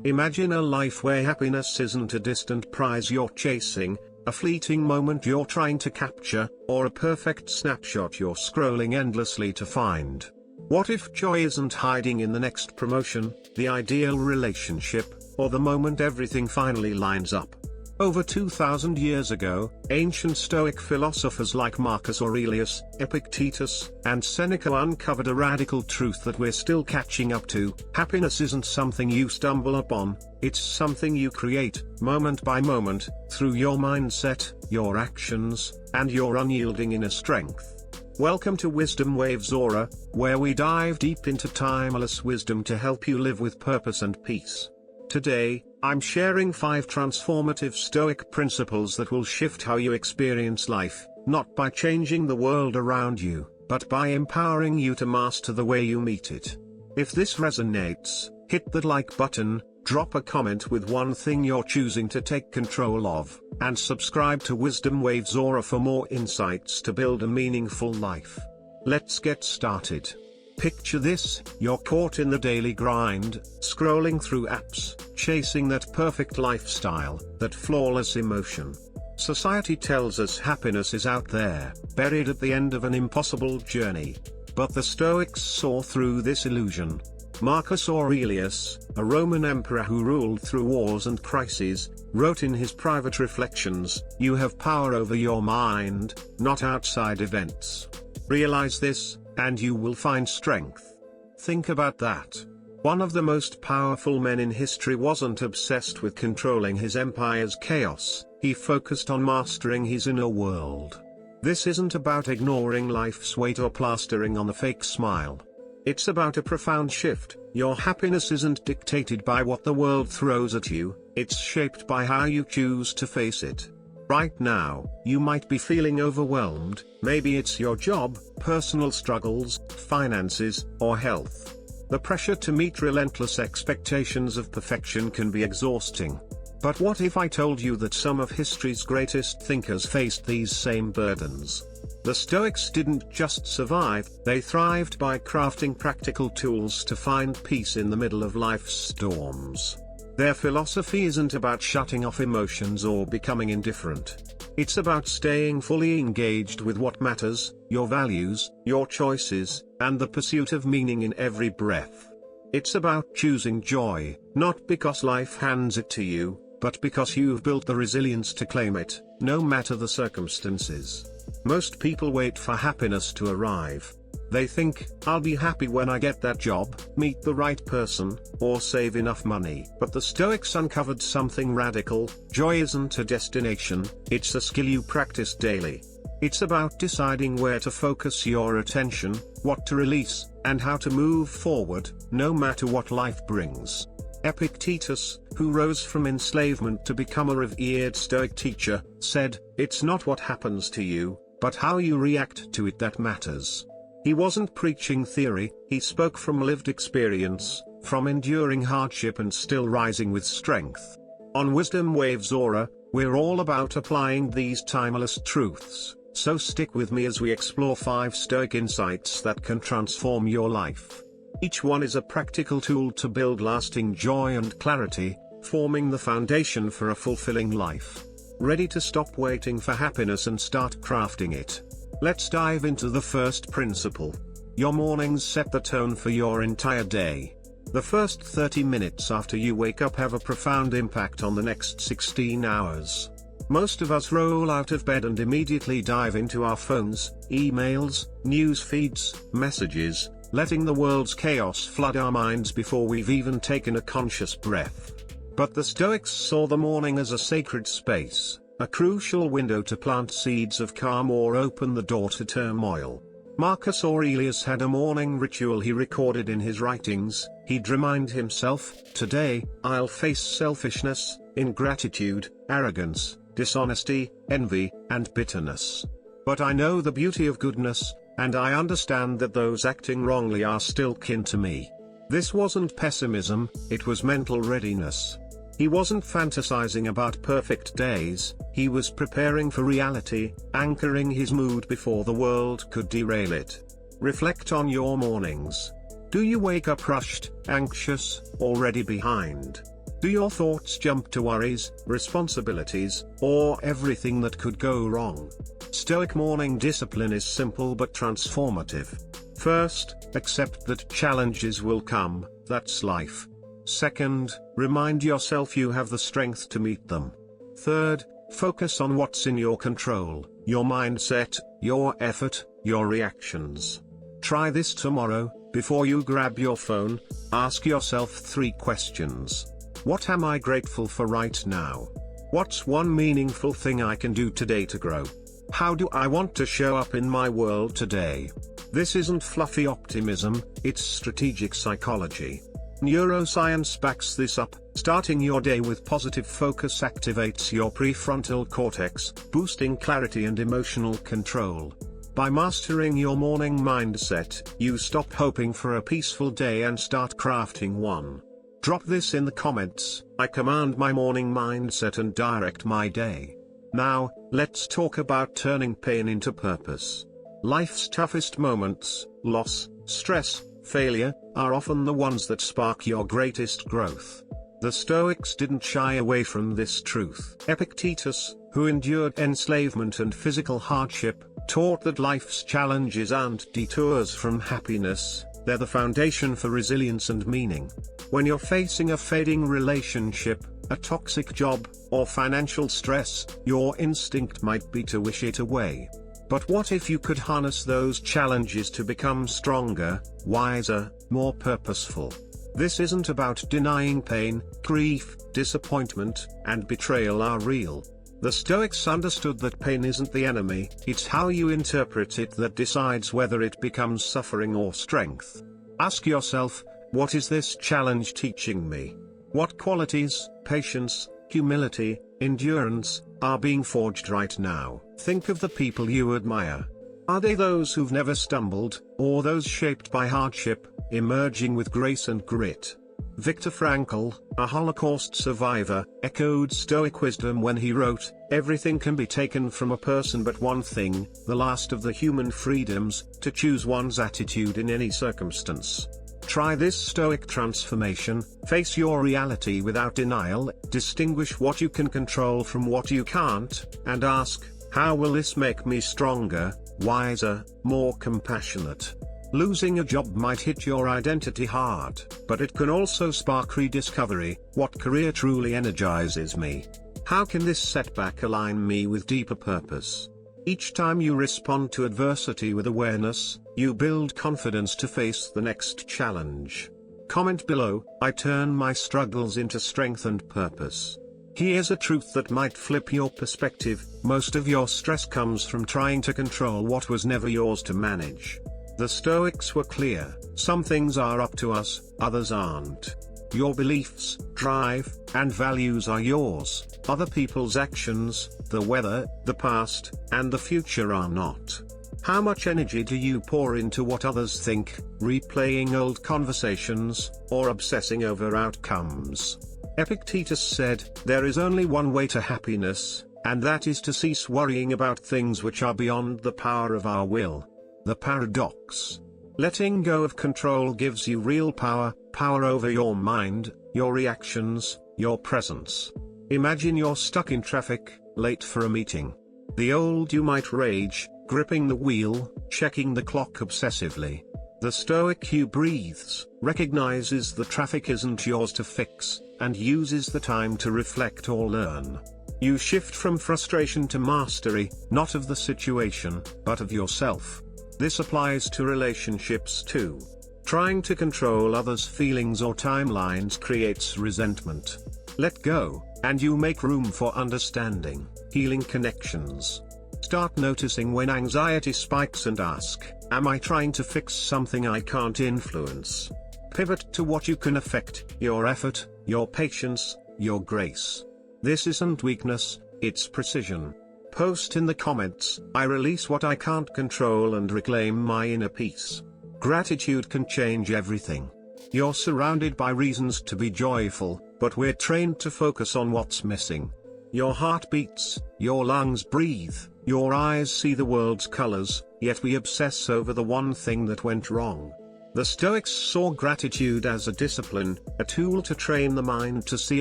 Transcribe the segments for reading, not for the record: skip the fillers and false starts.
Imagine a life where happiness isn't a distant prize you're chasing, a fleeting moment you're trying to capture, or a perfect snapshot you're scrolling endlessly to find. What if joy isn't hiding in the next promotion, the ideal relationship, or the moment everything finally lines up? Over 2,000 years ago, ancient Stoic philosophers like Marcus Aurelius, Epictetus, and Seneca uncovered a radical truth that we're still catching up to: happiness isn't something you stumble upon, it's something you create, moment by moment, through your mindset, your actions, and your unyielding inner strength. Welcome to WisdomWavesAura, where we dive deep into timeless wisdom to help you live with purpose and peace. Today, I'm sharing 5 transformative Stoic principles that will shift how you experience life, not by changing the world around you, but by empowering you to master the way you meet it. If this resonates, hit the like button, drop a comment with one thing you're choosing to take control of, and subscribe to WisdomWavesAura for more insights to build a meaningful life. Let's get started. Picture this: you're caught in the daily grind, scrolling through apps, chasing that perfect lifestyle, that flawless emotion. Society tells us happiness is out there, buried at the end of an impossible journey. But the Stoics saw through this illusion. Marcus Aurelius, a Roman emperor who ruled through wars and crises, wrote in his private reflections, "You have power over your mind, not outside events. Realize this, and you will find strength." Think about that. One of the most powerful men in history wasn't obsessed with controlling his empire's chaos, he focused on mastering his inner world. This isn't about ignoring life's weight or plastering on a fake smile. It's about a profound shift. Your happiness isn't dictated by what the world throws at you, it's shaped by how you choose to face it. Right now, you might be feeling overwhelmed. Maybe it's your job, personal struggles, finances, or health. The pressure to meet relentless expectations of perfection can be exhausting. But what if I told you that some of history's greatest thinkers faced these same burdens? The Stoics didn't just survive, they thrived by crafting practical tools to find peace in the middle of life's storms. Their philosophy isn't about shutting off emotions or becoming indifferent. It's about staying fully engaged with what matters, your values, your choices, and the pursuit of meaning in every breath. It's about choosing joy, not because life hands it to you, but because you've built the resilience to claim it, no matter the circumstances. Most people wait for happiness to arrive. They think, I'll be happy when I get that job, meet the right person, or save enough money. But the Stoics uncovered something radical: joy isn't a destination, it's a skill you practice daily. It's about deciding where to focus your attention, what to release, and how to move forward, no matter what life brings. Epictetus, who rose from enslavement to become a revered Stoic teacher, said, "It's not what happens to you, but how you react to it that matters." He wasn't preaching theory, he spoke from lived experience, from enduring hardship and still rising with strength. On WisdomWavesAura, we're all about applying these timeless truths, so stick with me as we explore 5 Stoic insights that can transform your life. Each one is a practical tool to build lasting joy and clarity, forming the foundation for a fulfilling life. Ready to stop waiting for happiness and start crafting it? Let's dive into the first principle. Your mornings set the tone for your entire day. The first 30 minutes after you wake up have a profound impact on the next 16 hours. Most of us roll out of bed and immediately dive into our phones, emails, news feeds, messages, letting the world's chaos flood our minds before we've even taken a conscious breath. But the Stoics saw the morning as a sacred space, a crucial window to plant seeds of calm or open the door to turmoil. Marcus Aurelius had a morning ritual he recorded in his writings. He'd remind himself, "Today, I'll face selfishness, ingratitude, arrogance, dishonesty, envy, and bitterness. But I know the beauty of goodness, and I understand that those acting wrongly are still kin to me." This wasn't pessimism, it was mental readiness. He wasn't fantasizing about perfect days, he was preparing for reality, anchoring his mood before the world could derail it. Reflect on your mornings. Do you wake up rushed, anxious, already behind? Do your thoughts jump to worries, responsibilities, or everything that could go wrong? Stoic morning discipline is simple but transformative. First, accept that challenges will come, that's life. Second, remind yourself you have the strength to meet them. Third, focus on what's in your control, your mindset, your effort, your reactions. Try this tomorrow. Before you grab your phone, ask yourself 3 questions. What am I grateful for right now? What's one meaningful thing I can do today to grow? How do I want to show up in my world today? This isn't fluffy optimism, it's strategic psychology. Neuroscience backs this up. Starting your day with positive focus activates your prefrontal cortex, boosting clarity and emotional control. By mastering your morning mindset, you stop hoping for a peaceful day and start crafting one. Drop this in the comments. I command my morning mindset and direct my day. Now, let's talk about turning pain into purpose. Life's toughest moments, loss, stress, failure, are often the ones that spark your greatest growth. The Stoics didn't shy away from this truth. Epictetus, who endured enslavement and physical hardship, taught that life's challenges aren't detours from happiness, they're the foundation for resilience and meaning. When you're facing a fading relationship, a toxic job, or financial stress, your instinct might be to wish it away. But what if you could harness those challenges to become stronger, wiser, more purposeful? This isn't about denying pain. Grief, disappointment, and betrayal are real. The Stoics understood that pain isn't the enemy, it's how you interpret it that decides whether it becomes suffering or strength. Ask yourself, what is this challenge teaching me? What qualities, patience, humility, endurance, are being forged right now? Think of the people you admire. Are they those who've never stumbled, or those shaped by hardship, emerging with grace and grit? Viktor Frankl, a Holocaust survivor, echoed Stoic wisdom when he wrote, "Everything can be taken from a person but one thing, the last of the human freedoms, to choose one's attitude in any circumstance." Try this Stoic transformation. Face your reality without denial, distinguish what you can control from what you can't, and ask, how will this make me stronger, wiser, more compassionate? Losing a job might hit your identity hard, but it can also spark rediscovery. What career truly energizes me? How can this setback align me with deeper purpose? Each time you respond to adversity with awareness, you build confidence to face the next challenge. Comment below, I turn my struggles into strength and purpose. Here's a truth that might flip your perspective: most of your stress comes from trying to control what was never yours to manage. The Stoics were clear: some things are up to us, others aren't. Your beliefs, drive, and values are yours. Other people's actions, the weather, the past, and the future are not. How much energy do you pour into what others think, replaying old conversations, or obsessing over outcomes? Epictetus said, "There is only one way to happiness, and that is to cease worrying about things which are beyond the power of our will." The paradox. Letting go of control gives you real power, power over your mind, your reactions, your presence. Imagine you're stuck in traffic, late for a meeting. The old you might rage, gripping the wheel, checking the clock obsessively. The Stoic you breathes, recognizes the traffic isn't yours to fix, and uses the time to reflect or learn. You shift from frustration to mastery, not of the situation, but of yourself. This applies to relationships too. Trying to control others' feelings or timelines creates resentment. Let go, and you make room for understanding, healing connections. Start noticing when anxiety spikes and ask, am I trying to fix something I can't influence? Pivot to what you can affect: your effort, your patience, your grace. This isn't weakness, it's precision. Post in the comments, I release what I can't control and reclaim my inner peace. Gratitude can change everything. You're surrounded by reasons to be joyful, but we're trained to focus on what's missing. Your heart beats, your lungs breathe, your eyes see the world's colors, yet we obsess over the one thing that went wrong. The Stoics saw gratitude as a discipline, a tool to train the mind to see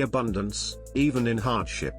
abundance, even in hardship.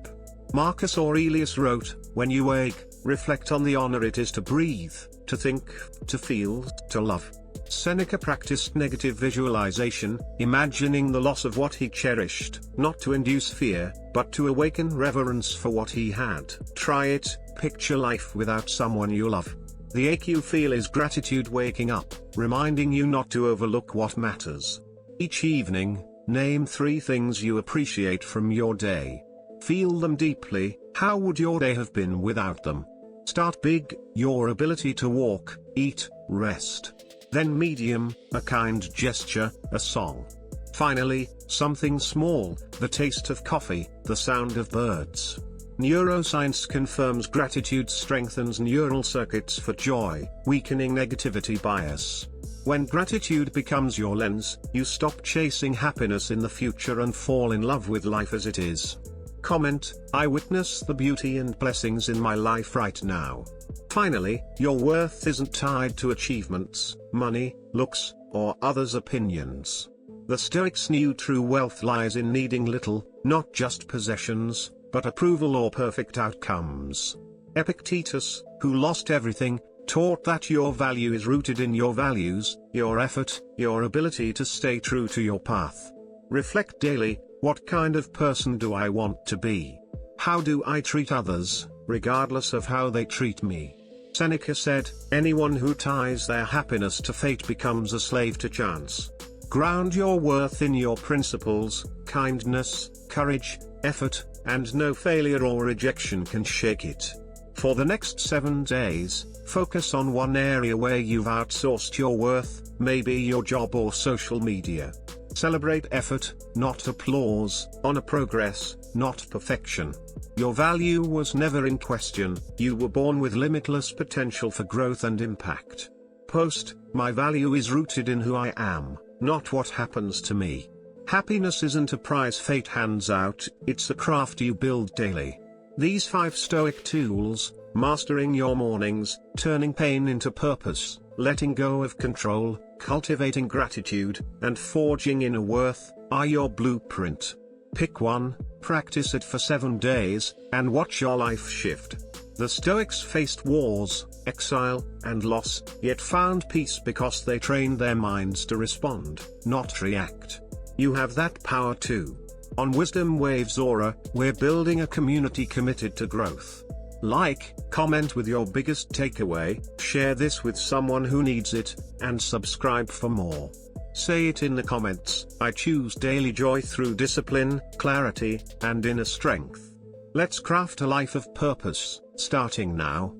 Marcus Aurelius wrote, "When you wake, reflect on the honor it is to breathe, to think, to feel, to love." Seneca practiced negative visualization, imagining the loss of what he cherished, not to induce fear, but to awaken reverence for what he had. Try it, picture life without someone you love. The ache you feel is gratitude waking up, reminding you not to overlook what matters. Each evening, name 3 things you appreciate from your day. Feel them deeply. How would your day have been without them? Start big, your ability to walk, eat, rest. Then medium, a kind gesture, a song. Finally, something small, the taste of coffee, the sound of birds. Neuroscience confirms gratitude strengthens neural circuits for joy, weakening negativity bias. When gratitude becomes your lens, you stop chasing happiness in the future and fall in love with life as it is. Comment, I witness the beauty and blessings in my life right now. Finally, your worth isn't tied to achievements, money, looks, or others' opinions. The Stoics knew true wealth lies in needing little, not just possessions, but approval or perfect outcomes. Epictetus, who lost everything, taught that your value is rooted in your values, your effort, your ability to stay true to your path. Reflect daily, what kind of person do I want to be? How do I treat others, regardless of how they treat me? Seneca said, anyone who ties their happiness to fate becomes a slave to chance. Ground your worth in your principles, kindness, courage, effort, and no failure or rejection can shake it. For the next 7 days, focus on one area where you've outsourced your worth, maybe your job or social media. Celebrate effort, not applause, honor progress, not perfection. Your value was never in question, you were born with limitless potential for growth and impact. Post, my value is rooted in who I am, not what happens to me. Happiness isn't a prize fate hands out, it's a craft you build daily. These 5 Stoic tools, mastering your mornings, turning pain into purpose, letting go of control, cultivating gratitude, and forging inner worth, are your blueprint. Pick one, practice it for 7 days, and watch your life shift. The Stoics faced wars, exile, and loss, yet found peace because they trained their minds to respond, not react. You have that power too. On WisdomWavesAura, we're building a community committed to growth. Like, comment with your biggest takeaway, share this with someone who needs it, and subscribe for more. Say it in the comments, I choose daily joy through discipline, clarity, and inner strength. Let's craft a life of purpose, starting now.